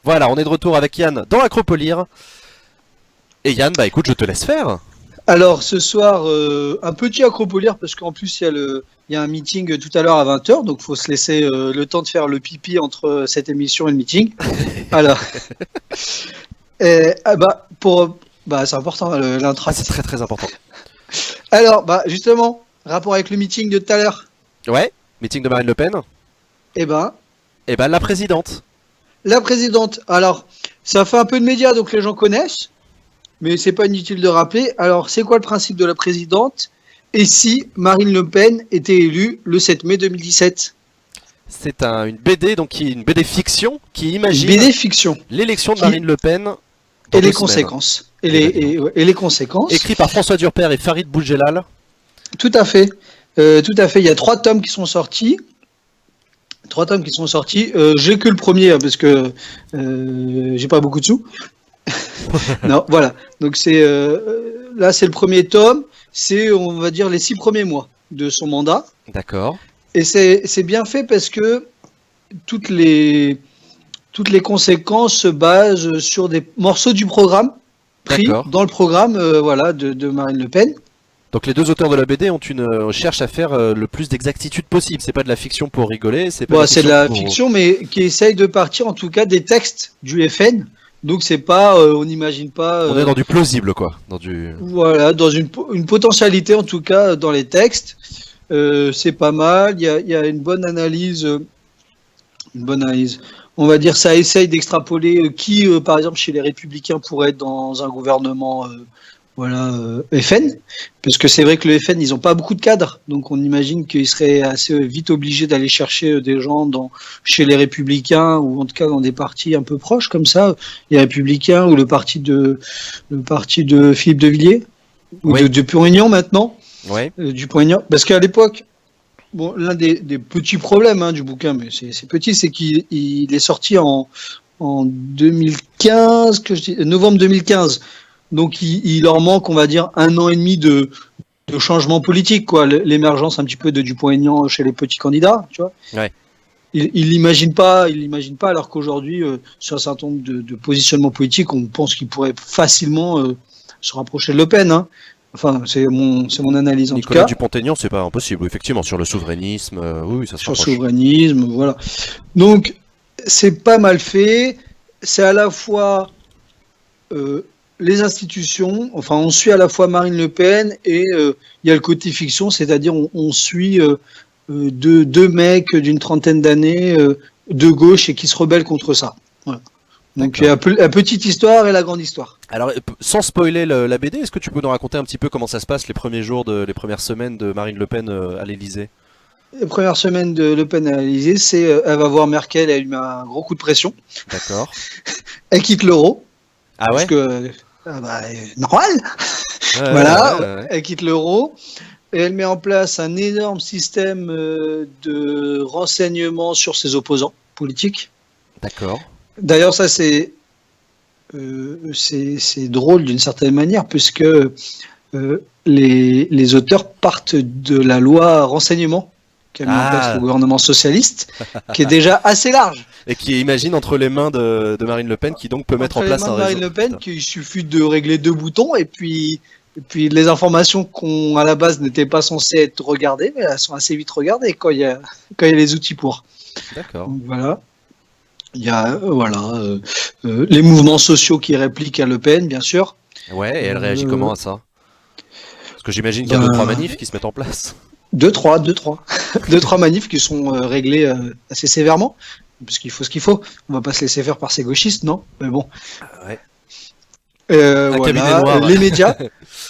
Voilà, on est de retour avec Yann dans Acropolir. Et Yann, bah écoute, je te laisse faire. Alors ce soir, un petit Acropolir parce qu'en plus il y a un meeting tout à l'heure à 20h, donc faut se laisser le temps de faire le pipi entre cette émission et le meeting. Alors, c'est important Ah, l'intract. c'est très très important. Alors, justement, rapport avec le meeting de tout à l'heure. Ouais, meeting de Marine Le Pen. Eh ben, La présidente. la présidente. Alors, ça fait un peu de médias, donc les gens connaissent, mais c'est pas inutile de rappeler. Alors, c'est quoi le principe de la présidente? Et si Marine Le Pen était élue le 7 mai 2017? C'est une BD, donc une BD fiction qui imagine BD fiction. l'élection de Marine Le Pen dans Et 2 les semaines. conséquences. Et les conséquences. Écrit par François Durper et Farid Boudjelal. Tout à fait. Tout à fait. Il y a 3 tomes qui sont sortis. J'ai que le premier parce que j'ai pas beaucoup de sous. Non, voilà. Donc là, c'est le premier tome. C'est, on va dire, les 6 premiers mois de son mandat. D'accord. Et c'est bien fait parce que toutes les conséquences se basent sur des morceaux du programme pris D'accord. dans le programme de Marine Le Pen. Donc les 2 auteurs de la BD cherchent à faire le plus d'exactitude possible. C'est pas de la fiction pour rigoler, c'est pas C'est de la fiction, mais qui essaye de partir en tout cas des textes du FN. Donc c'est pas, on n'imagine pas. On est dans du plausible, quoi. Voilà, dans une potentialité en tout cas dans les textes. C'est pas mal. Il y a une bonne analyse. On va dire ça essaye d'extrapoler qui, par exemple, chez les Républicains pourrait être dans un gouvernement. FN, parce que c'est vrai que le FN, ils n'ont pas beaucoup de cadres, donc on imagine qu'ils seraient assez vite obligés d'aller chercher des gens chez les Républicains, ou en tout cas dans des partis un peu proches comme ça, les Républicains ou le parti de Philippe de Villiers, ou Oui. de Dupont-Aignan maintenant, Ouais. Dupont-Aignan, parce qu'à l'époque, bon, l'un des petits problèmes du bouquin, mais c'est petit, c'est qu'il est sorti en 2015, novembre 2015. Donc il leur manque, on va dire, 1 an et demi de changement politique, quoi. L'émergence un petit peu de Dupont-Aignan chez les petits candidats, tu vois. Ouais. Il l'imagine pas, alors qu'aujourd'hui, sur un certain nombre de positionnements politiques, on pense qu'il pourrait facilement se rapprocher de Le Pen. Hein. Enfin, c'est mon analyse en Nicolas tout cas. Dupont-Aignan, c'est pas impossible, effectivement, sur le souverainisme, oui, ça se Sur le rapproche. souverainisme, voilà. Donc, c'est pas mal fait. C'est à la fois les institutions, enfin, on suit à la fois Marine Le Pen et il y a le côté fiction, c'est-à-dire on suit deux mecs d'une trentaine d'années de gauche et qui se rebellent contre ça. Voilà. Donc, il y a la petite histoire et la grande histoire. Alors, sans spoiler la BD, est-ce que tu peux nous raconter un petit peu comment ça se passe les premières semaines de Marine Le Pen à l'Élysée? La première semaine de Le Pen à l'Élysée, c'est elle va voir Merkel, elle lui met un gros coup de pression. D'accord. Elle quitte l'euro. Ah ouais? Parce que, normal. Ouais. Elle quitte l'euro. Et elle met en place un énorme système de renseignement sur ses opposants politiques. D'accord. D'ailleurs, ça c'est drôle d'une certaine manière, puisque les auteurs partent de la loi renseignement qu'a mis en place le gouvernement socialiste, qui est déjà assez large. Et qui imagine entre les mains de Marine Le Pen, qui donc peut mettre en place un réseau. Marine Le Pen, qu'il suffit de régler 2 boutons, et puis les informations qu'on à la base n'étaient pas censées être regardées, mais elles sont assez vite regardées quand il y a les outils pour. D'accord. Donc, voilà. Il y a les mouvements sociaux qui répliquent à Le Pen, bien sûr. Ouais, et elle réagit comment à ça? Parce que j'imagine qu'il y a 2-3 manifs qui se mettent en place. 2-3 manifs qui sont réglés assez sévèrement, parce qu'il faut ce qu'il faut. On va pas se laisser faire par ces gauchistes, non? Mais bon. Ouais. Voilà. Noir, les médias,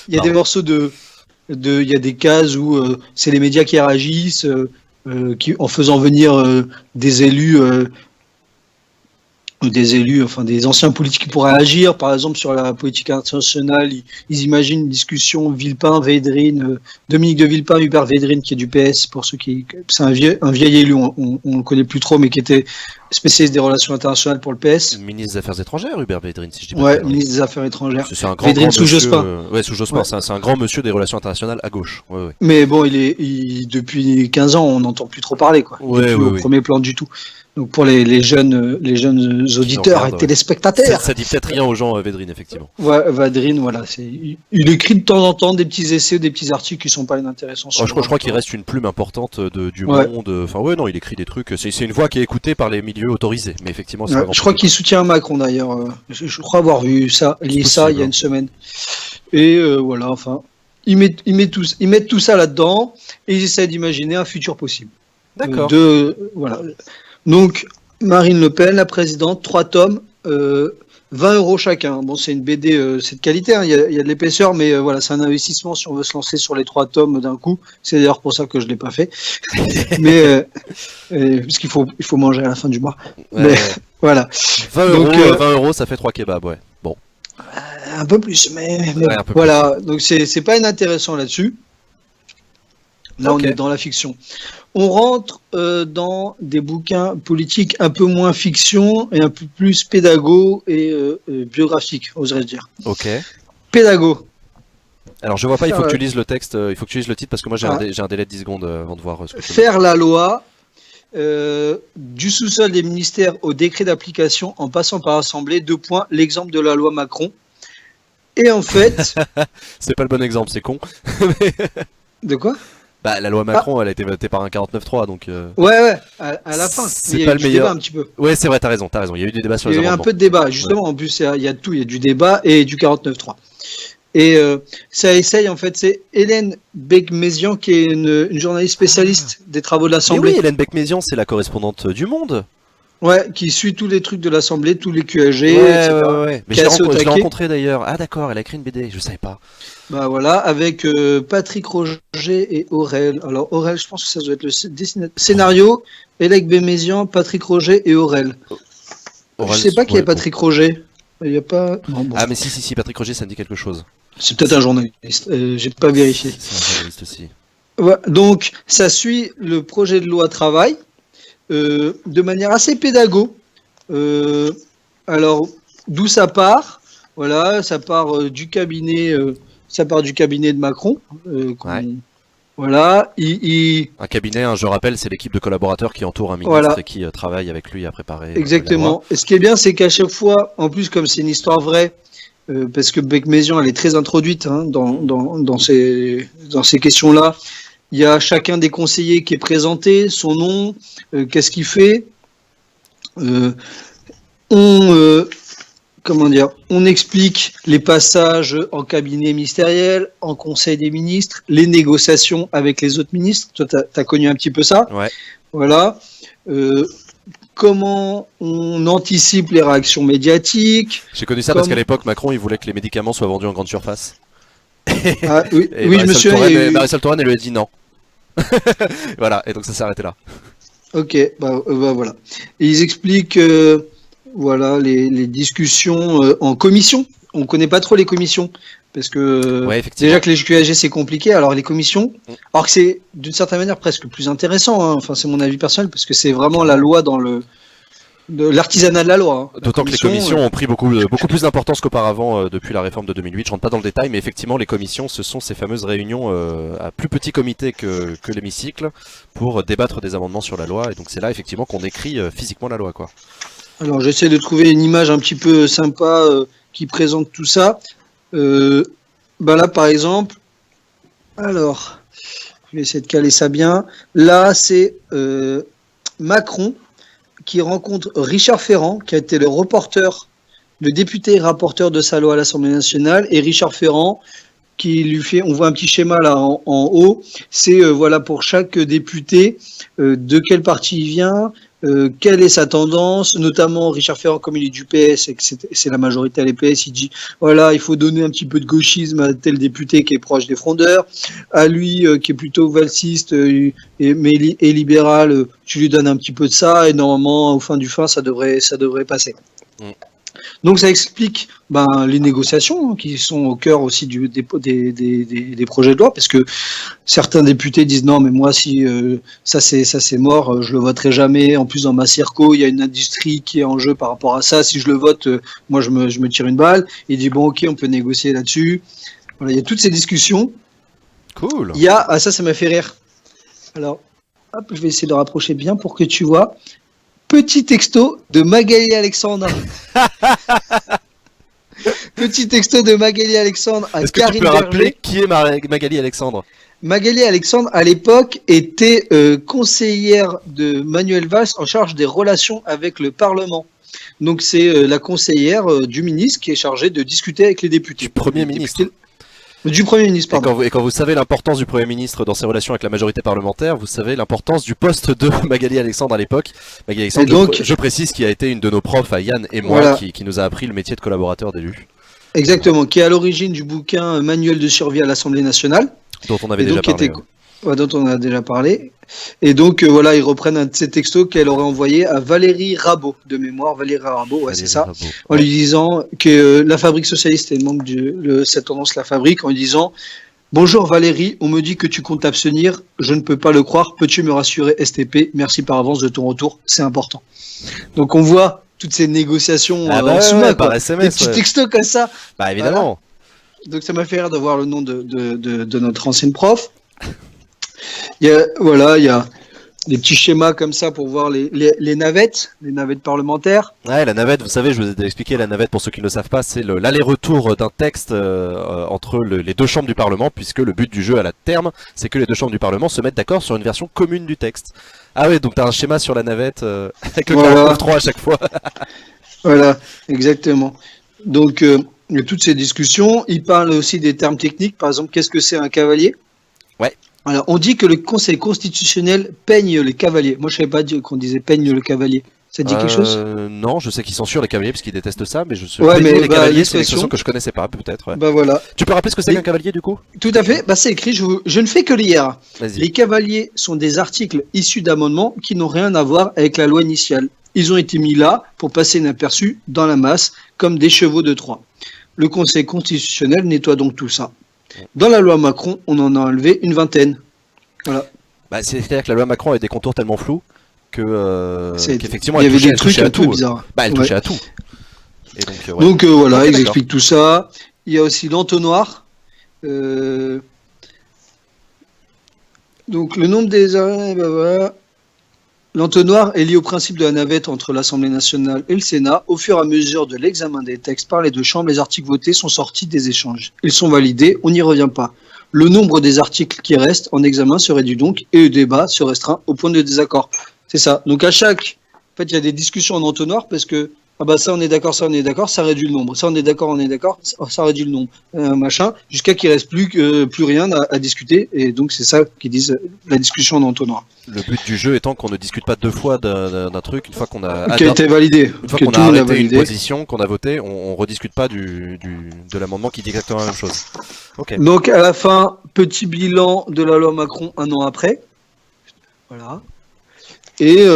il y a des morceaux il y a des cases où c'est les médias qui réagissent, en faisant venir des élus, enfin des anciens politiques qui pourraient agir, par exemple sur la politique internationale, ils imaginent une discussion Villepin-Védrine, Dominique de Villepin, Hubert Védrine qui est du PS, pour ceux qui, c'est un vieil élu, on le connaît plus trop, mais qui était spécialiste des relations internationales pour le PS. Ministre des Affaires étrangères, Hubert Védrine, si je dis pas. Ouais, ministre des Affaires étrangères. C'est un grand Védrine sous monsieur, Jospin. Ouais, sous Jospin, ouais. C'est un grand monsieur des relations internationales à gauche. Ouais. Mais bon, depuis 15 ans, on n'entend plus trop parler, quoi. Ouais, au premier plan du tout. Donc pour les jeunes auditeurs et regardent, ouais. téléspectateurs. Ça dit peut-être rien aux gens, Védrine, effectivement. Vadrine, voilà, il écrit de temps en temps des petits essais, des petits articles qui sont pas inintéressants. Je crois qu'il reste une plume importante du Ouais. monde. Enfin, ouais, non, il écrit des trucs. C'est une voix qui est écoutée par les milieux autorisés. Mais effectivement, c'est Ouais, vraiment je crois pas qu'il soutient Macron d'ailleurs. Je crois avoir vu ça, lu ça possible, il y a hein. une semaine. Et voilà, enfin, ils mettent tout ça là-dedans et ils essaient d'imaginer un futur possible. D'accord. Voilà. Donc, Marine Le Pen, la présidente, 3 tomes, 20 € chacun. Bon, c'est une BD, c'est de qualité, hein, il y a de l'épaisseur, mais voilà, c'est un investissement si on veut se lancer sur les 3 tomes d'un coup. C'est d'ailleurs pour ça que je ne l'ai pas fait. Mais, parce qu'il faut manger à la fin du mois. Ouais, Mais, ouais. voilà. 20 Donc, euros, 20 euros, ça fait 3 kebabs, ouais. Bon. Un peu plus, mais Ouais, un peu voilà. Donc, c'est pas inintéressant là-dessus. Là, Ok. on est dans la fiction. On rentre dans des bouquins politiques un peu moins fiction et un peu plus pédago et biographique, oserais-je dire. Ok. Pédago. Alors, je vois pas, il faut que tu Faire, lises le texte, il faut que tu lises le titre parce que moi j'ai Ah. j'ai un délai de 10 secondes avant de voir ce que tu Faire la loi, du sous-sol des ministères au décret d'application en passant par l'Assemblée, 2 points, l'exemple de la loi Macron. Et en fait, C'est pas le bon exemple, c'est con. de quoi? Bah, la loi Macron, elle a été votée par un 49.3, donc. Ouais, à la fin. C'est Mais il y a pas eu le du meilleur. débat un petit peu. Ouais, c'est vrai, t'as raison. Il y a eu des débats sur Il y les a eu un amendements. peu de débat, justement. En plus, il y a tout. Il y a du débat et du 49.3. Et ça essaye, en fait, c'est Hélène Beck-Mézian, qui est une journaliste spécialiste des travaux de Mais l'Assemblée. oui, Hélène Beck-Mézian, c'est la correspondante du Monde. Ouais, qui suit tous les trucs de l'Assemblée, tous les QAG, Ouais, etc. ouais. Mais Qui est assez au je l'ai taquet. rencontrée d'ailleurs. Ah, d'accord, elle a écrit une BD, je savais pas. Bah voilà, avec Patrick Roger et Aurel. Alors Aurel, je pense que ça doit être le scénario. Hélène Beck-Mézian, Patrick Roger et Aurel. Je sais pas qui est Patrick Roger. Il y a pas. Non, bon. Ah, mais si, Patrick Roger, ça me dit quelque chose. C'est peut-être un journaliste. J'ai pas vérifié. C'est un journaliste aussi. Ouais, donc, ça suit le projet de loi travail de manière assez pédago. Alors, d'où ça part? Voilà, ça part du cabinet, de Macron. Ouais. Voilà, Un cabinet, je rappelle, c'est l'équipe de collaborateurs qui entoure un ministre Voilà. et qui travaille avec lui à préparer. La Exactement. Et ce qui est bien, c'est qu'à chaque fois, en plus, comme c'est une histoire vraie, parce que Beck-Mézian, elle est très introduite dans ces questions-là. Il y a chacun des conseillers qui est présenté, son nom, qu'est-ce qu'il fait. On explique les passages en cabinet ministériel, en conseil des ministres, les négociations avec les autres ministres. Toi, tu as connu un petit peu ça. Ouais. Voilà. Comment on anticipe les réactions médiatiques. J'ai connu ça parce qu'à l'époque, Macron, il voulait que les médicaments soient vendus en grande surface. Ah, oui, Et oui, je me souviens. Marisol Touraine, elle lui a dit non. Voilà, et donc ça s'est arrêté là. Ok, bah voilà. Et ils expliquent voilà, les discussions en commission. On connaît pas trop les commissions parce que Ouais, effectivement. déjà que les QAG c'est compliqué. Alors les commissions, alors que c'est d'une certaine manière presque plus intéressant. Hein. Enfin, c'est mon avis personnel parce que c'est vraiment la loi dans l'artisanat de la loi. Hein. D'autant que les commissions ont pris beaucoup plus d'importance qu'auparavant depuis la réforme de 2008. Je rentre pas dans le détail, mais effectivement, les commissions, ce sont ces fameuses réunions à plus petit comité que l'hémicycle pour débattre des amendements sur la loi. Et donc c'est là effectivement qu'on écrit physiquement la loi, quoi. Alors j'essaie de trouver une image un petit peu sympa qui présente tout ça. Bah là par exemple, alors je vais essayer de caler ça bien. Là c'est Macron qui rencontre Richard Ferrand, qui a été le député et rapporteur de sa loi à l'Assemblée nationale, et Richard Ferrand qui lui fait, on voit un petit schéma là en haut, c'est voilà pour chaque député de quel parti il vient, quelle est sa tendance, notamment Richard Ferrand, comme il est du PS et que c'est la majorité à l'EPS, il dit voilà, il faut donner un petit peu de gauchisme à tel député qui est proche des frondeurs, à lui qui est plutôt valsiste et libéral, tu lui donnes un petit peu de ça et normalement au fin du fin ça devrait passer. Donc ça explique les négociations qui sont au cœur aussi des projets de loi, parce que certains députés disent non mais moi si ça c'est mort, je le voterai jamais. En plus dans ma circo il y a une industrie qui est en jeu par rapport à ça. Si je le vote, moi je me tire une balle. Il dit bon ok on peut négocier là-dessus. Voilà, il y a toutes ces discussions. Cool. Il y a ça m'a fait rire. Alors hop, je vais essayer de rapprocher bien pour que tu vois. Petit texto de Magali Alexandre. Petit texto de Magali Alexandre à Est-ce que tu Karine peux rappeler Berger. qui est Magali Alexandre? Magali Alexandre, à l'époque, était conseillère de Manuel Valls en charge des relations avec le Parlement. Donc c'est la conseillère du ministre qui est chargée de discuter avec les députés. Du Premier ministre. Du Premier ministre, pardon. Et quand vous savez l'importance du Premier ministre dans ses relations avec la majorité parlementaire, vous savez l'importance du poste de Magali Alexandre à l'époque. Magali Alexandre, donc, je précise, qui a été une de nos profs, à Yann et moi, voilà. qui nous a appris le métier de collaborateur d'élu. Exactement, qui est à l'origine du bouquin Manuel de survie à l'Assemblée nationale. Dont on avait déjà parlé. Dont on a déjà parlé. Et donc, voilà, ils reprennent un de ces textos qu'elle aurait envoyé à Valérie Rabault, de mémoire. Valérie Rabault, ouais, c'est ça. Rabault. En lui disant que la Fabrique socialiste est membre de cette tendance La Fabrique, en lui disant: bonjour Valérie, on me dit que tu comptes t'abstenir. Je ne peux pas le croire. Peux-tu me rassurer, STP? Merci par avance de ton retour. C'est important. Donc, on voit toutes ces négociations en sous-main, par SMS. Des petits textos comme ça. Bah, évidemment. Voilà. Donc, ça m'a fait rire de voir le nom de notre ancienne prof. Il y a des petits schémas comme ça pour voir les navettes parlementaires. Ouais, la navette, vous savez, je vous ai expliqué, la navette, pour ceux qui ne le savent pas, c'est l'aller-retour d'un texte entre les deux chambres du Parlement, puisque le but du jeu à la terme, c'est que les deux chambres du Parlement se mettent d'accord sur une version commune du texte. Ah ouais, donc t'as un schéma sur la navette avec le 49.3 à chaque fois. Voilà, exactement. Donc, il y a toutes ces discussions. Il parle aussi des termes techniques. Par exemple, qu'est-ce que c'est un cavalier? Ouais. Alors, on dit que le Conseil constitutionnel peigne les cavaliers. Moi, je ne savais pas qu'on disait peigne le cavalier. Ça te dit quelque chose? Non, je sais qu'ils censurent les cavaliers parce qu'ils détestent ça, mais je sais ouais, mais les cavaliers, c'est une expression que je connaissais pas, peut-être. Ouais. Bah voilà. Tu peux rappeler ce que c'est qu'un cavalier, du coup? Tout à fait. Bah, c'est écrit. Je ne fais que lire. Vas-y. Les cavaliers sont des articles issus d'amendements qui n'ont rien à voir avec la loi initiale. Ils ont été mis là pour passer inaperçus dans la masse, comme des chevaux de Troie. Le Conseil constitutionnel nettoie donc tout ça. Dans la loi Macron, on en a enlevé une vingtaine. Voilà. Bah, c'est-à-dire que la loi Macron avait des contours tellement flous qu'effectivement il y elle avait touchait, des trucs un peu bizarres. Bah, elle touchait à tout. Et donc, voilà, okay, ils expliquent tout ça. Il y a aussi l'entonnoir. Donc le nombre des arrêts, bah voilà. L'entonnoir est lié au principe de la navette entre l'Assemblée nationale et le Sénat. Au fur et à mesure de l'examen des textes par les deux chambres, les articles votés sont sortis des échanges. Ils sont validés, on n'y revient pas. Le nombre des articles qui restent en examen se réduit donc et le débat se restreint au point de désaccord. C'est ça. Donc en fait, il y a des discussions en entonnoir parce que ça on est d'accord, ça réduit le nombre. Ça on est d'accord, ça réduit le nombre. Machin, jusqu'à qu'il reste plus rien à discuter. Et donc c'est ça qu'ils disent la discussion en entonnoir. Le but du jeu étant qu'on ne discute pas deux fois d'un truc, une fois qu'on a qui a été validé. Une fois qu'on a arrêté une position, qu'on a voté, on rediscute pas de l'amendement qui dit exactement la même chose. Okay. Donc à la fin, petit bilan de la loi Macron un an après. Voilà. Et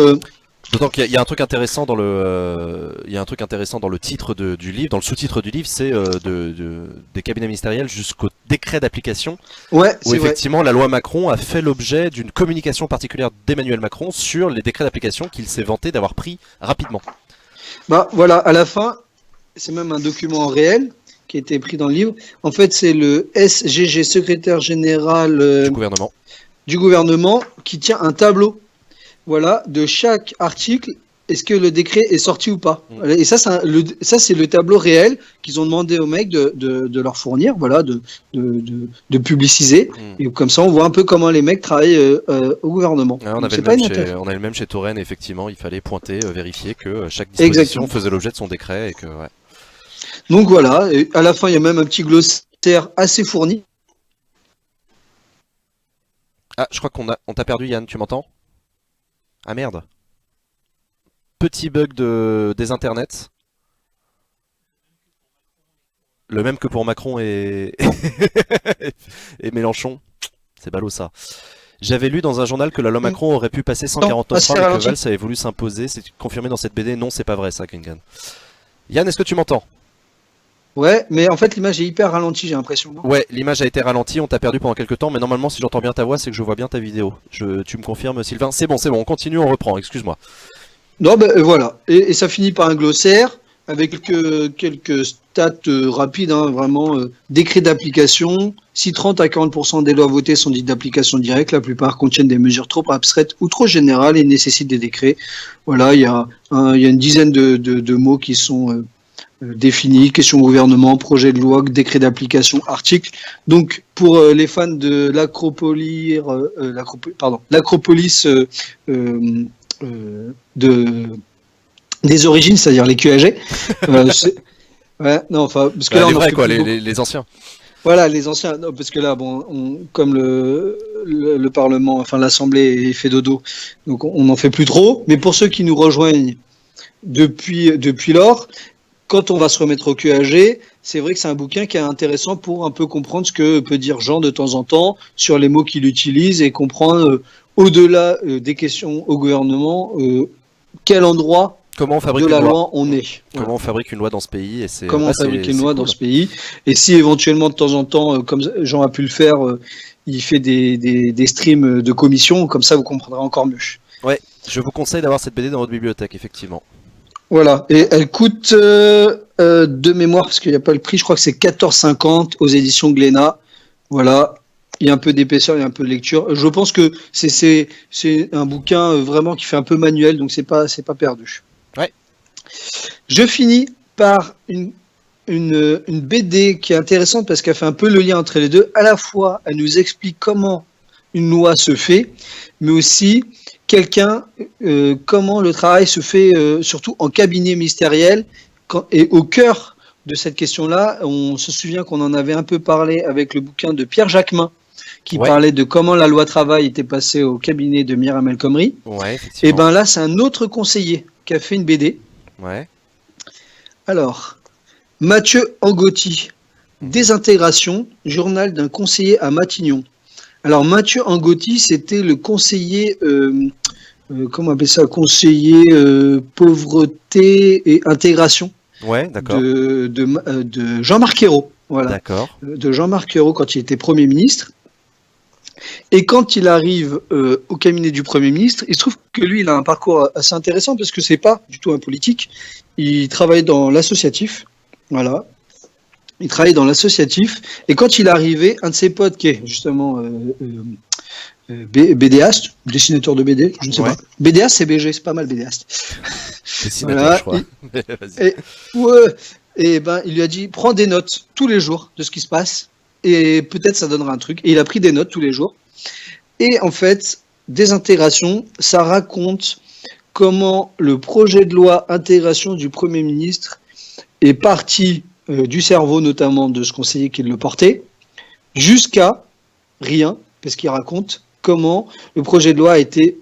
d'autant qu'il y a un truc intéressant dans le titre du livre, dans le sous-titre du livre, c'est des cabinets ministériels jusqu'au décret d'application. Ouais, où effectivement la loi Macron a fait l'objet d'une communication particulière d'Emmanuel Macron sur les décrets d'application qu'il s'est vanté d'avoir pris rapidement. Bah voilà, à la fin, c'est même un document réel qui a été pris dans le livre. En fait, c'est le SGG, secrétaire général du gouvernement, qui tient un tableau. Voilà, de chaque article, est-ce que le décret est sorti ou pas? Et ça, c'est le tableau réel qu'ils ont demandé aux mecs de leur fournir, voilà, de publiciser. Et comme ça, on voit un peu comment les mecs travaillent au gouvernement. Ouais, on avait le même chez Touraine, effectivement, il fallait pointer, vérifier que chaque disposition faisait l'objet de son décret. Et que, ouais. Donc voilà, et à la fin, il y a même un petit glossaire assez fourni. Ah, je crois qu'on t'a perdu, Yann, tu m'entends? Ah merde. Petit bug des internets. Le même que pour Macron et Mélenchon. C'est ballot ça. J'avais lu dans un journal que la loi Macron aurait pu passer 149 ans et que Valls avait voulu s'imposer. C'est confirmé dans cette BD. Non, c'est pas vrai ça, Kringan. Yann, est-ce que tu m'entends? Ouais, mais en fait l'image est hyper ralentie, j'ai l'impression. Ouais, l'image a été ralentie, on t'a perdu pendant quelques temps, mais normalement si j'entends bien ta voix, c'est que je vois bien ta vidéo. Tu me confirmes, Sylvain? C'est bon, on continue, on reprend, excuse-moi. Non, ben voilà, et ça finit par un glossaire avec quelques stats rapides, hein, vraiment. Décret d'application. Si 30 à 40% des lois votées sont dites d'application directe, la plupart contiennent des mesures trop abstraites ou trop générales et nécessitent des décrets. Voilà, il y a une dizaine de mots qui sont définis, question au gouvernement, projet de loi, décret d'application, article. Donc, pour les fans de l'Acropolis des origines, c'est-à-dire les QAG. Ouais, non, enfin, parce que là, les on en vrais, fait quoi, plus les anciens. voilà, les anciens, non, parce que là, bon, comme le Parlement, enfin l'Assemblée est fait dodo, donc on n'en fait plus trop. Mais pour ceux qui nous rejoignent depuis lors, quand on va se remettre au QAG, c'est vrai que c'est un bouquin qui est intéressant pour un peu comprendre ce que peut dire Jean de temps en temps sur les mots qu'il utilise et comprendre au-delà des questions au gouvernement, quel endroit Comment on fabrique de la une loi loi on est. Comment Voilà. on fabrique une loi dans ce pays et c'est Comment on fabrique une loi dans cool. ce pays. Et si éventuellement de temps en temps, comme Jean a pu le faire, il fait des streams de commission, comme ça vous comprendrez encore mieux. Ouais, je vous conseille d'avoir cette BD dans votre bibliothèque, effectivement. Voilà, et elle coûte de mémoire, parce qu'il n'y a pas le prix, je crois que c'est 14,50 aux éditions Glénat. Voilà, il y a un peu d'épaisseur, il y a un peu de lecture. Je pense que c'est un bouquin vraiment qui fait un peu manuel, donc c'est pas perdu. Ouais. Je finis par une BD qui est intéressante parce qu'elle fait un peu le lien entre les deux. À la fois, elle nous explique comment une loi se fait, mais aussi comment le travail se fait, surtout en cabinet ministériel. Et au cœur de cette question-là, on se souvient qu'on en avait un peu parlé avec le bouquin de Pierre Jacquemin, qui parlait de comment la loi travail était passée au cabinet de Myriam El Khomri. Ouais, effectivement. Et ben là, c'est un autre conseiller qui a fait une BD. Ouais. Alors, Mathieu Angotti, Désintégration, journal d'un conseiller à Matignon. Alors, Mathieu Angotti, c'était le conseiller, comment on appelle ça, conseiller pauvreté et intégration. Ouais, d'accord. De Jean-Marc Ayrault. Voilà. D'accord. De Jean-Marc Ayrault quand il était Premier ministre. Et quand il arrive au cabinet du Premier ministre, il se trouve que lui, il a un parcours assez intéressant parce que c'est pas du tout un politique. Il travaille dans l'associatif. Voilà. Il travaille dans l'associatif. Et quand il est arrivé, un de ses potes qui est justement BDaste, dessinateur de BD, je ne sais pas. BDaste, c'est BG, c'est pas mal BDaste. Dessinateur, je crois. Et ben, il lui a dit, prends des notes tous les jours de ce qui se passe. Et peut-être ça donnera un truc. Et il a pris des notes tous les jours. Et en fait, Désintégration, ça raconte comment le projet de loi intégration du Premier ministre est parti du cerveau notamment de ce conseiller qui le portait, jusqu'à rien, parce qu'il raconte comment le projet de loi a été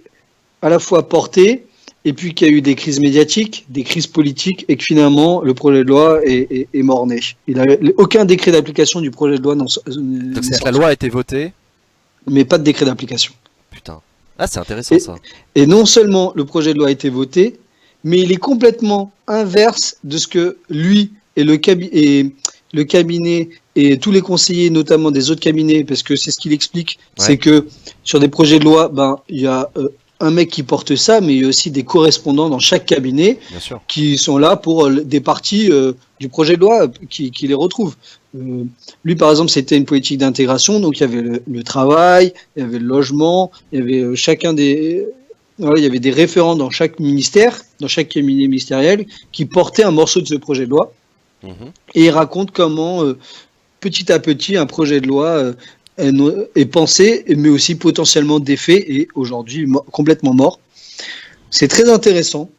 à la fois porté, et puis qu'il y a eu des crises médiatiques, des crises politiques, et que finalement le projet de loi est mort-né. Il n'a aucun décret d'application du projet de loi. Donc la loi a été votée, mais pas de décret d'application. Putain. Ah, c'est intéressant ça. Et non seulement le projet de loi a été voté, mais il est complètement inverse de ce que lui et le cabinet et tous les conseillers, notamment des autres cabinets, parce que c'est ce qu'il explique, c'est que sur des projets de loi, il y a un mec qui porte ça, mais il y a aussi des correspondants dans chaque cabinet qui sont là pour des parties du projet de loi qui les retrouvent. Lui, par exemple, c'était une politique d'intégration, donc il y avait le travail, il y avait le logement, il y avait il y avait des référents dans chaque ministère, dans chaque cabinet ministériel, qui portaient un morceau de ce projet de loi. Et il raconte comment, petit à petit, un projet de loi est pensé, mais aussi potentiellement défait, et aujourd'hui complètement mort. C'est très intéressant.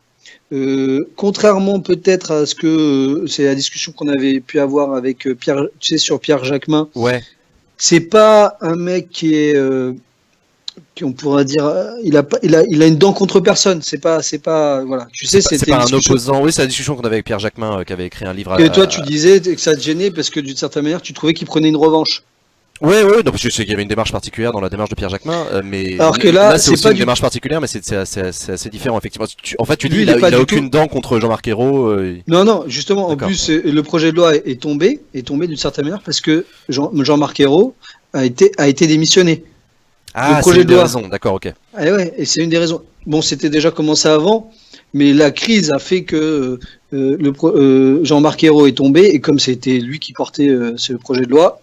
Contrairement peut-être à ce que c'est la discussion qu'on avait pu avoir avec Pierre, tu sais, sur Pierre Jacquemin. Ouais. C'est pas un mec qui est, on pourra dire, il a une dent contre personne. C'est pas, voilà. Tu sais, c'est pas un opposant. Oui, c'est la discussion qu'on avait avec Pierre Jacquemin, qui avait écrit un livre. Et toi, tu disais que ça te gênait parce que d'une certaine manière, tu trouvais qu'il prenait une revanche. Ouais, parce que je sais qu'il y avait une démarche particulière dans la démarche de Pierre Jacquemin, mais alors que là c'est aussi une démarche particulière, mais c'est assez différent effectivement. En fait, tu dis il a aucune dent contre Jean-Marc Ayrault. Non, justement, en plus le projet de loi est tombé d'une certaine manière parce que Jean-Marc Ayrault a été démissionné. Ah, c'est une des raisons, d'accord, ok. Et c'est une des raisons. Bon, c'était déjà commencé avant, mais la crise a fait que Jean-Marc Ayrault est tombé, et comme c'était lui qui portait ce projet de loi,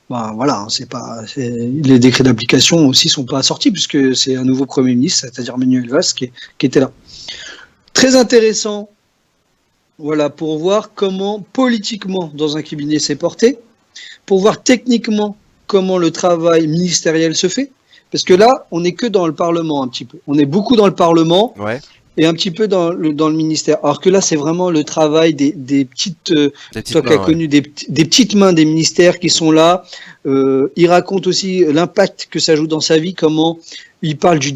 ben voilà, les décrets d'application aussi sont pas sortis, puisque c'est un nouveau Premier ministre, c'est-à-dire Manuel Valls, qui était là. Très intéressant, voilà, pour voir comment politiquement dans un cabinet c'est porté, pour voir techniquement comment le travail ministériel se fait, parce que là, on n'est que dans le Parlement un petit peu. On est beaucoup dans le Parlement. Ouais. Et un petit peu dans le ministère. Alors que là, c'est vraiment le travail des petites, toi qui as connu des petites mains des ministères qui sont là. Il raconte aussi l'impact que ça joue dans sa vie, comment il parle du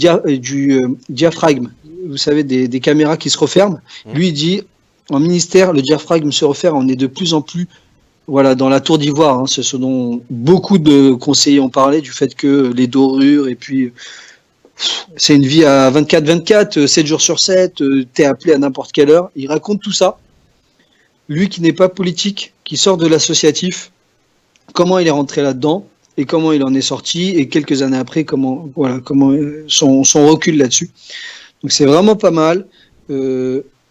diaphragme. Vous savez, des caméras qui se referment. Lui, il dit, en ministère, le diaphragme se referme. On est de plus en plus, voilà, dans la tour d'ivoire. Hein, c'est ce dont beaucoup de conseillers ont parlé, du fait que les dorures et puis... c'est une vie à 24/24, 7 jours sur 7, t'es appelé à n'importe quelle heure. Il raconte tout ça. Lui qui n'est pas politique, qui sort de l'associatif, comment il est rentré là-dedans et comment il en est sorti, et quelques années après, comment son recul là-dessus. Donc c'est vraiment pas mal.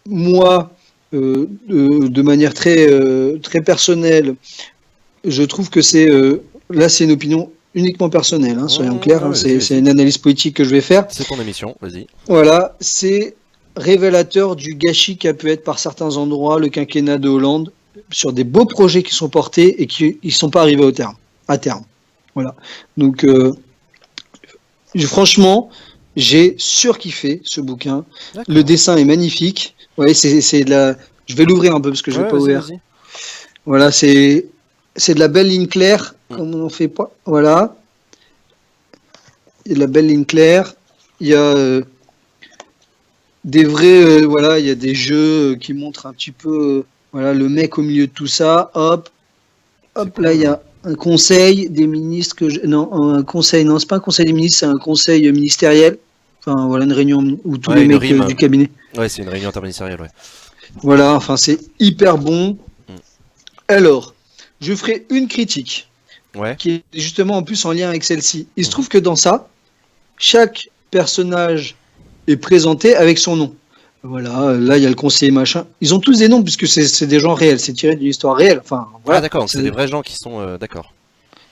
Moi, de manière très personnelle, je trouve que là c'est une opinion uniquement personnel, hein, soyons clairs, hein, c'est une analyse politique que je vais faire. C'est ton émission, vas-y. Voilà, c'est révélateur du gâchis qu'a pu être par certains endroits le quinquennat de Hollande sur des beaux projets qui sont portés et qui ne sont pas arrivés à terme. Voilà. Donc, franchement, j'ai surkiffé ce bouquin. Le dessin est magnifique. Ouais, c'est de la... Je vais l'ouvrir un peu parce que je ne l'ai pas ouvert. Vas-y. Voilà, c'est de la belle ligne claire. Comme on fait pas, voilà. Il y a de la belle ligne claire. Il y a des vrais, voilà, il y a des jeux qui montrent un petit peu, voilà, le mec au milieu de tout ça. Hop, là, il y a un conseil des ministres un conseil, non, c'est pas un conseil des ministres, c'est un conseil ministériel. Enfin, voilà, une réunion où tous les mecs du cabinet. Ouais, c'est une réunion interministérielle, ouais. Voilà, enfin, c'est hyper bon. Alors, je ferai une critique. Ouais. Qui est justement en plus en lien avec celle-ci. Il se trouve que dans ça, chaque personnage est présenté avec son nom. Voilà, là il y a le conseiller machin. Ils ont tous des noms puisque c'est des gens réels, c'est tiré d'une histoire réelle. Enfin, voilà. Ah d'accord, c'est des vrais gens qui sont d'accord.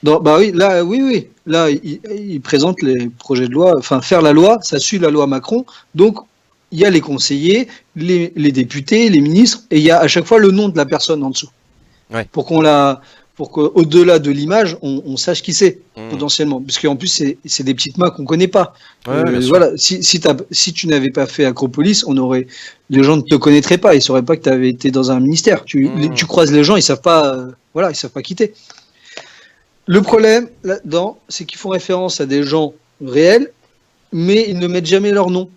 Bah oui, là oui. Là, ils présentent les projets de loi, enfin faire la loi, ça suit la loi Macron. Donc il y a les conseillers, les députés, les ministres, et il y a à chaque fois le nom de la personne en dessous. Ouais. Pour qu'au-delà de l'image, on sache qui c'est, potentiellement. Parce qu'en plus, c'est des petites mains qu'on ne connaît pas. Voilà. Si tu n'avais pas fait Acropolis, les gens ne te connaîtraient pas. Ils ne sauraient pas que tu avais été dans un ministère. Tu croises les gens, ils ne savent pas, ils savent pas quitter. Le problème là-dedans, c'est qu'ils font référence à des gens réels, mais ils ne mettent jamais leur nom.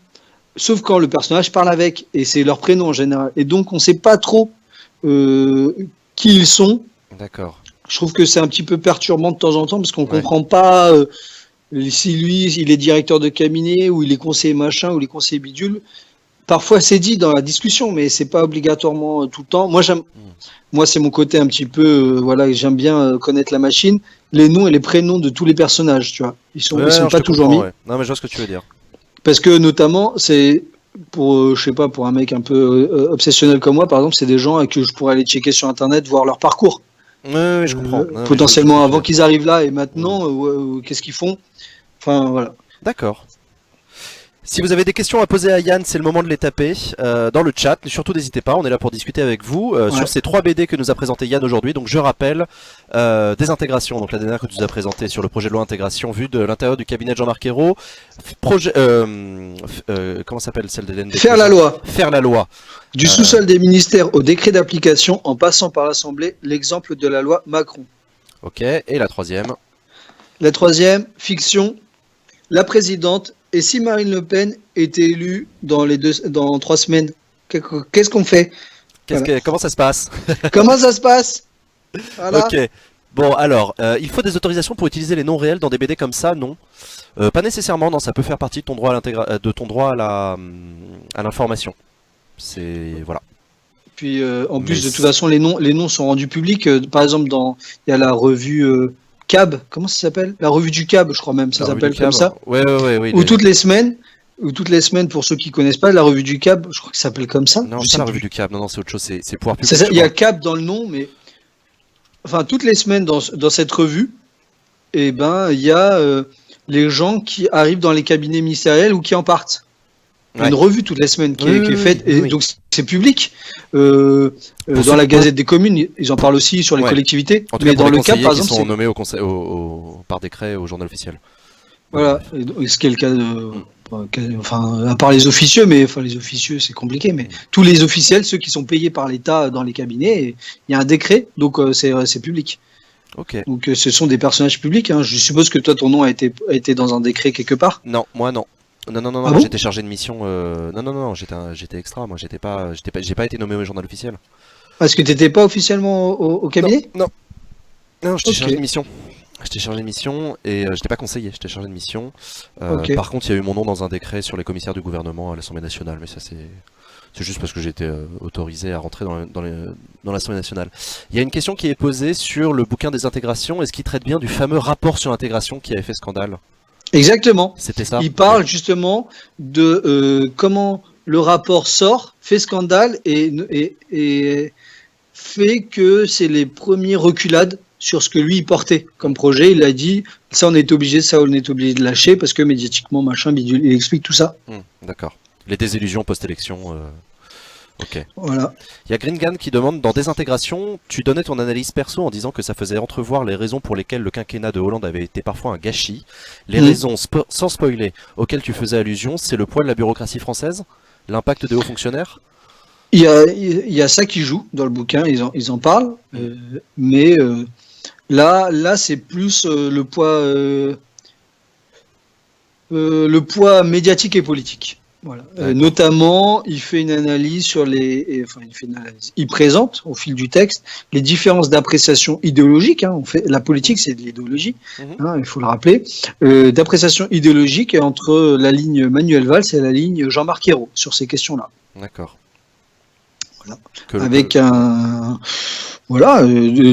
Sauf quand le personnage parle avec, et c'est leur prénom en général. Et donc, on ne sait pas trop qui ils sont. D'accord. Je trouve que c'est un petit peu perturbant de temps en temps parce qu'on comprend pas si lui il est directeur de cabinet ou il est conseiller machin ou il est conseiller bidule. Parfois c'est dit dans la discussion, mais c'est pas obligatoirement tout le temps. Moi c'est mon côté un petit peu j'aime bien connaître la machine, les noms et les prénoms de tous les personnages, tu vois. Ils sont pas toujours mis. Ouais. Non mais je vois ce que tu veux dire. Parce que notamment c'est pour pour un mec un peu obsessionnel comme moi par exemple, c'est des gens que je pourrais aller checker sur internet, voir leur parcours. Oui, je comprends. Potentiellement avant qu'ils arrivent là et maintenant, qu'est-ce qu'ils font? Enfin, voilà. D'accord. Si vous avez des questions à poser à Yann, c'est le moment de les taper dans le chat. Surtout n'hésitez pas, on est là pour discuter avec vous sur ces 3 BD que nous a présenté Yann aujourd'hui. Donc je rappelle, des intégrations, donc la dernière que tu nous as présentée sur le projet de loi intégration vue de l'intérieur du cabinet de Jean-Marc Ayrault. Comment s'appelle celle d'Hélène? Faire la loi. Faire la loi. Du sous-sol des ministères au décret d'application en passant par l'Assemblée, l'exemple de la loi Macron. Ok, et la troisième? La troisième, fiction, la présidente. Et si Marine Le Pen était élue dans 3 semaines, qu'est-ce qu'on fait? Comment ça se passe? Comment ça se passe? Voilà. Ok. Bon, alors, il faut des autorisations pour utiliser les noms réels dans des BD comme ça, non? Pas nécessairement, non, ça peut faire partie de ton droit à l'information. C'est... Voilà. Puis, en plus, de toute façon, les noms sont rendus publics. Par exemple, il y a la revue... CAB, comment ça s'appelle? La revue du CAB, je crois même, ça s'appelle comme ça. Ouais. Où toutes les semaines, ou toutes les semaines, pour ceux qui connaissent pas, la revue du CAB, je crois que ça s'appelle comme ça. Non, je c'est sais pas la plus. revue du CAB, non, c'est autre chose, c'est Pouvoir Public. C'est ça, je il y a crois. CAB dans le nom, mais enfin toutes les semaines dans cette revue, eh ben il y a les gens qui arrivent dans les cabinets ministériels ou qui en partent. Il y a Ouais. une revue toutes les semaines qui est faite, oui, et oui. donc c'est public. Pour Dans ceux- la Gazette des communes, ils en parlent aussi sur les Ouais. collectivités. En tout Mais cas, pour dans les le CAB, conseillers par qui exemple, sont c'est nommés par décret au journal officiel. voilà, et ce qui est le cas enfin, à part les officieux, mais enfin les officieux c'est compliqué, mais tous les officiels, ceux qui sont payés par l'État dans les cabinets, il y a un décret, donc c'est public. Ok. Donc ce sont des personnages publics. Hein. Je suppose que toi ton nom a été dans un décret quelque part. Non, moi non. Non, Ah moi, bon j'étais chargé de mission. Non, j'étais extra. Moi, j'ai pas été nommé au journal officiel. Parce que t'étais pas officiellement au cabinet. Non, j'étais Ok. chargé de mission. J'étais chargé de mission et j'étais pas conseiller, j'étais chargé de mission. Ok. Par contre, il y a eu mon nom dans un décret sur les commissaires du gouvernement à l'Assemblée nationale, mais ça c'est juste parce que j'ai été autorisé à rentrer dans l'Assemblée nationale. Il y a une question qui est posée sur le bouquin des intégrations. Est-ce qu'il traite bien du fameux rapport sur l'intégration qui avait fait scandale? Exactement. C'était ça? Il parle justement de comment le rapport sort, fait scandale et fait que c'est les premiers reculades sur ce que lui il portait comme projet. Il a dit ça on est obligé, ça on est obligé de lâcher parce que médiatiquement machin bidule. Il explique tout ça. D'accord. Les désillusions post-élection. Ok. Voilà. Il y a Gringan qui demande, dans Désintégration, tu donnais ton analyse perso en disant que ça faisait entrevoir les raisons pour lesquelles le quinquennat de Hollande avait été parfois un gâchis. Les raisons, sans spoiler, auxquelles tu faisais allusion, c'est le poids de la bureaucratie française? L'impact des hauts fonctionnaires? Il y a ça qui joue dans le bouquin, ils en parlent, mais là c'est plus le poids médiatique et politique. Voilà. Notamment, il fait une analyse sur il présente au fil du texte les différences d'appréciation idéologique. Hein, la politique, c'est de l'idéologie, il faut le rappeler. D'appréciation idéologique entre la ligne Manuel Valls et la ligne Jean-Marc Ayrault sur ces questions-là. D'accord. Voilà. Avec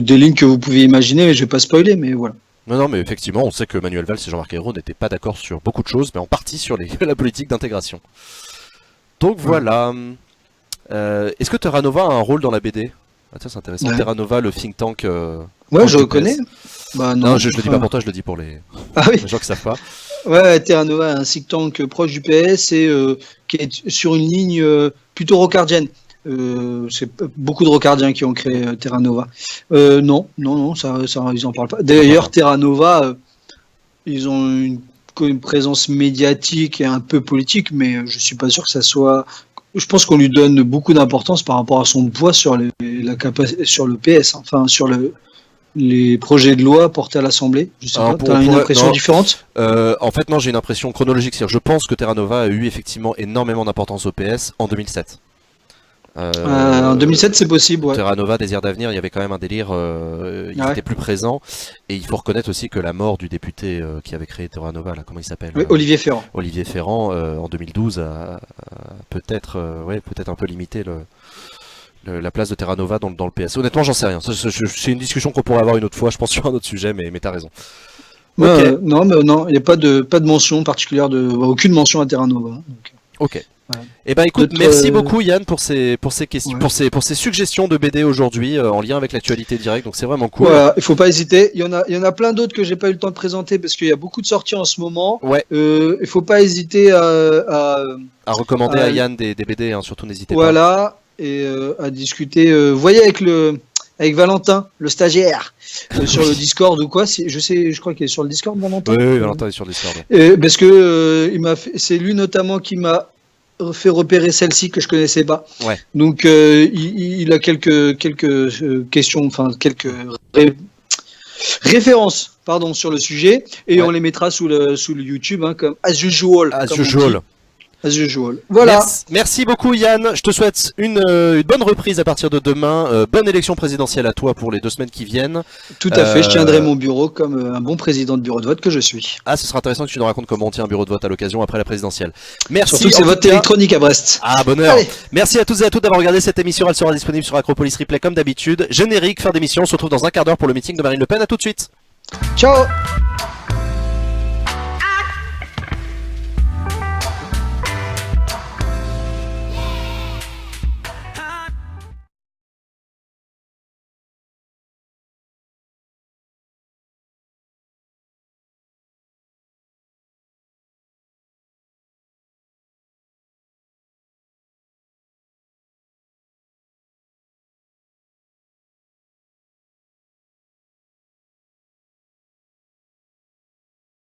des lignes que vous pouvez imaginer, mais je vais pas spoiler, mais voilà. Non, mais effectivement, on sait que Manuel Valls et Jean-Marc Ayrault n'étaient pas d'accord sur beaucoup de choses, mais en partie sur la politique d'intégration. Donc voilà. Est-ce que Terra Nova a un rôle dans la BD? Ah tiens, c'est intéressant. Ouais. Terra Nova, le think tank. Ouais, je reconnais. Bah, non, je le dis pas pour toi, je le dis pour les gens qui savent pas. Ouais, Terra Nova, un think tank proche du PS et qui est sur une ligne plutôt rocardienne. C'est beaucoup de rocardiens qui ont créé Terra Nova. Non, ça, ils en parlent pas. D'ailleurs, Terra Nova, ils ont une présence médiatique et un peu politique, mais je suis pas sûr que ça soit. Je pense qu'on lui donne beaucoup d'importance par rapport à son poids sur le PS, enfin sur les projets de loi portés à l'Assemblée. Je sais pas, t'as une impression différente? En fait, non, j'ai une impression chronologique. C'est-à-dire, je pense que Terra Nova a eu effectivement énormément d'importance au PS en 2007. En 2007, c'est possible. Ouais. Terra Nova, Désir d'avenir, il y avait quand même un délire, il était plus présent. Et il faut reconnaître aussi que la mort du député qui avait créé Terra Nova, là, comment il s'appelle? Olivier Ferrand. Olivier Ferrand, en 2012, a peut-être un peu limité la place de Terra Nova dans le PS. Honnêtement, j'en sais rien. C'est une discussion qu'on pourrait avoir une autre fois, je pense, sur un autre sujet, mais t'as raison. Okay. Non, il n'y a pas de mention particulière, aucune mention à Terra Nova. Donc. Ok. Ouais. Et ben écoute, merci beaucoup Yann pour ces questions, pour ces suggestions de BD aujourd'hui en lien avec l'actualité directe. Donc c'est vraiment cool. Voilà, il faut pas hésiter. Il y en a plein d'autres que j'ai pas eu le temps de présenter parce qu'il y a beaucoup de sorties en ce moment. Ouais. Il faut pas hésiter à recommander à Yann des BD, hein, surtout n'hésitez pas. Voilà, et à discuter. Voyez avec Valentin, le stagiaire, sur le Discord ou quoi. Je crois qu'il est sur le Discord, Valentin. Oui, Valentin est sur le Discord. Parce que c'est lui notamment qui m'a fait repérer celle-ci que je connaissais pas. Ouais. Donc il a quelques questions, enfin quelques références, pardon, sur le sujet, et on les mettra sous le YouTube, hein, comme as usual. As usual. Voilà. Merci beaucoup Yann. Je te souhaite une bonne reprise à partir de demain. Bonne élection présidentielle à toi pour les 2 semaines qui viennent. Tout à fait. Je tiendrai mon bureau comme un bon président de bureau de vote que je suis. Ah, ce sera intéressant que tu nous racontes comment on tient un bureau de vote à l'occasion après la présidentielle. Merci. Surtout que c'est vote électronique à Brest. Ah, bonheur. Allez. Merci à tous et à toutes d'avoir regardé cette émission. Elle sera disponible sur Acropolis Replay comme d'habitude. Générique, fin d'émission. On se retrouve dans un quart d'heure pour le meeting de Marine Le Pen. À tout de suite. Ciao.